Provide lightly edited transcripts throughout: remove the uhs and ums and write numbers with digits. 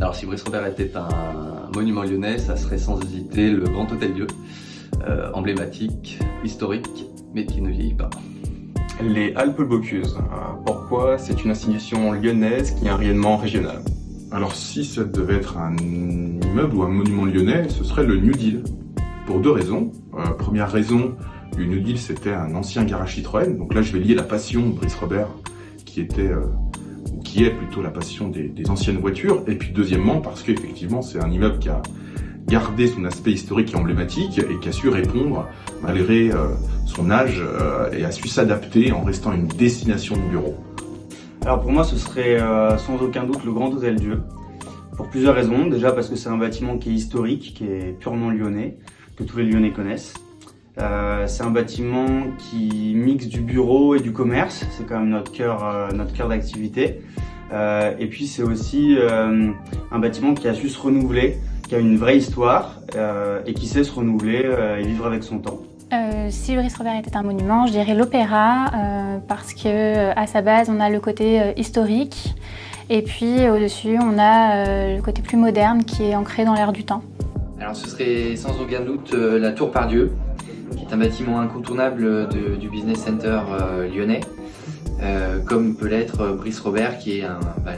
Alors si Brice Robert était un monument lyonnais, ça serait sans hésiter le Grand Hôtel Dieu, emblématique, historique, mais qui ne vieillit pas. Les Halles Bocuse. Pourquoi? C'est une institution lyonnaise qui est un rayonnement régional. Alors si ça devait être un immeuble ou un monument lyonnais, ce serait le New Deal. Pour deux raisons. Première raison, le New Deal c'était un ancien garage Citroën. Donc là je vais lier la passion de Brice Robert, qui est plutôt la passion des anciennes voitures. Et puis deuxièmement, parce qu'effectivement c'est un immeuble qui a gardé son aspect historique et emblématique et qui a su répondre malgré son âge et a su s'adapter en restant une destination de bureau. Alors pour moi ce serait sans aucun doute le Grand Hôtel Dieu, pour plusieurs raisons. Déjà parce que c'est un bâtiment qui est historique, qui est purement lyonnais, que tous les Lyonnais connaissent. C'est un bâtiment qui mixe du bureau et du commerce, c'est quand même notre cœur d'activité. Et puis c'est aussi un bâtiment qui a su se renouveler, qui a une vraie histoire et qui sait se renouveler et vivre avec son temps. Si Brice Robert était un monument, je dirais l'Opéra, parce que à sa base on a le côté historique et puis au-dessus on a le côté plus moderne qui est ancré dans l'air du temps. Alors ce serait sans aucun doute la Tour Pardieu, qui est un bâtiment incontournable du Business Center lyonnais, comme peut l'être Brice Robert, qui est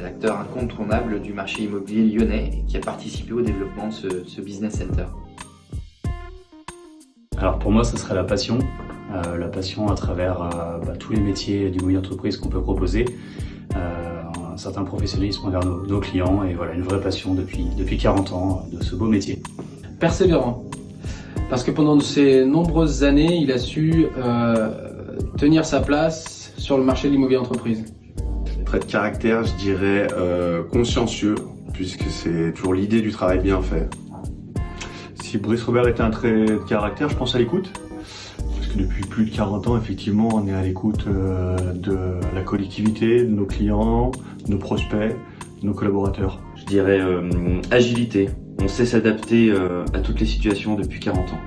l'acteur incontournable du marché immobilier lyonnais et qui a participé au développement de ce Business Center. Alors pour moi, ce serait la passion à travers tous les métiers du mobilier d'entreprise qu'on peut proposer, un certain professionnalisme envers nos clients et voilà, une vraie passion depuis 40 ans de ce beau métier. Persévérant, parce que pendant ces nombreuses années, il a su tenir sa place sur le marché de l'immobilier d'entreprise. Trait de caractère, je dirais consciencieux, puisque c'est toujours l'idée du travail bien fait. Si Brice Robert était un trait de caractère, je pense à l'écoute. Parce que depuis plus de 40 ans, effectivement, on est à l'écoute de la collectivité, de nos clients, de nos prospects, de nos collaborateurs. Je dirais agilité. On sait s'adapter à toutes les situations depuis 40 ans.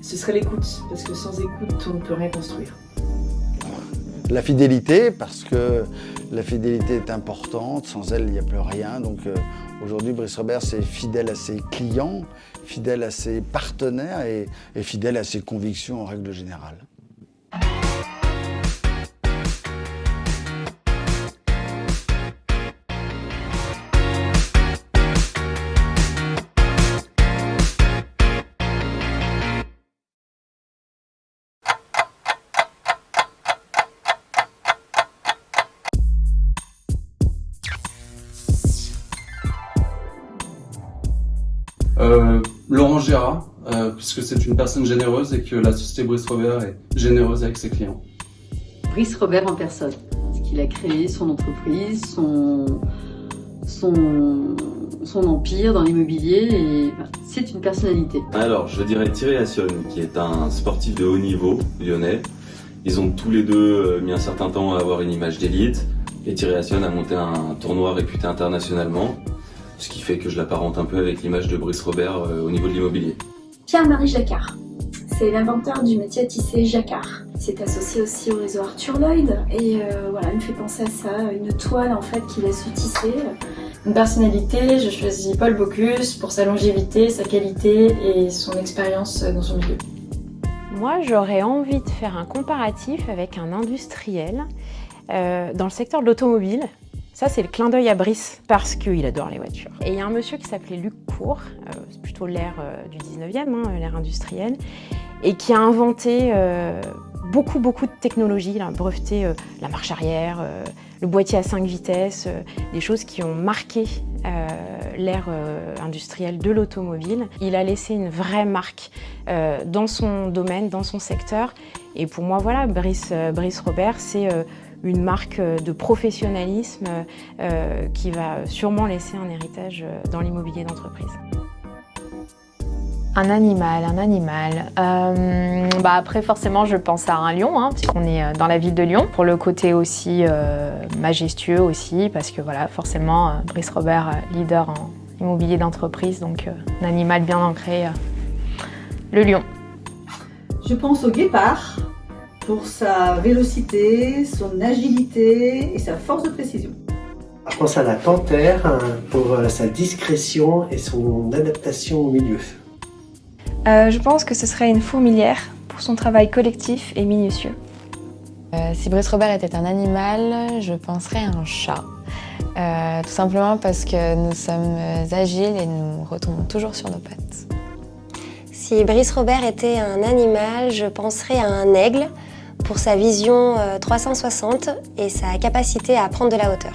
Ce serait l'écoute, parce que sans écoute, on ne peut rien construire. La fidélité, parce que la fidélité est importante, sans elle, il n'y a plus rien. Donc aujourd'hui, Brice Robert, c'est fidèle à ses clients, fidèle à ses partenaires et fidèle à ses convictions en règle générale. Laurent Gérard, puisque c'est une personne généreuse et que la société Brice Robert est généreuse avec ses clients. Brice Robert en personne, ce qu'il a créé, son entreprise, son empire dans l'immobilier, et c'est une personnalité. Alors, je dirais Thierry Assion, qui est un sportif de haut niveau lyonnais. Ils ont tous les deux mis un certain temps à avoir une image d'élite, et Thierry Assion a monté un tournoi réputé internationalement, ce qui fait que je l'apparente un peu avec l'image de Brice Robert au niveau de l'immobilier. Pierre-Marie Jacquard, c'est l'inventeur du métier à tisser jacquard. Il s'est associé aussi au réseau Arthur Lloyd et voilà, il me fait penser à ça, une toile en fait qu'il a su tisser. Une personnalité, je choisis Paul Bocuse pour sa longévité, sa qualité et son expérience dans son milieu. Moi, j'aurais envie de faire un comparatif avec un industriel dans le secteur de l'automobile. Ça, c'est le clin d'œil à Brice, parce qu'il adore les voitures. Et il y a un monsieur qui s'appelait Luc Court, c'est plutôt l'ère du 19e, l'ère industrielle, et qui a inventé beaucoup de technologies. Il a breveté la marche arrière, le boîtier à 5 vitesses, des choses qui ont marqué l'ère industrielle de l'automobile. Il a laissé une vraie marque dans son domaine, dans son secteur. Et pour moi, voilà, Brice Robert, c'est une marque de professionnalisme qui va sûrement laisser un héritage dans l'immobilier d'entreprise. Un animal. Après, forcément, je pense à un lion, puisqu'on est dans la ville de Lyon. Pour le côté aussi majestueux aussi, parce que voilà, forcément, Brice Robert, leader en immobilier d'entreprise, donc un animal bien ancré, le lion. Je pense au guépard, pour sa vélocité, son agilité et sa force de précision. Je pense à la panthère pour sa discrétion et son adaptation au milieu. Je pense que ce serait une fourmilière pour son travail collectif et minutieux. Si Brice Robert était un animal, je penserais à un chat. Tout simplement parce que nous sommes agiles et nous retombons toujours sur nos pattes. Si Brice Robert était un animal, je penserais à un aigle pour sa vision 360 et sa capacité à prendre de la hauteur.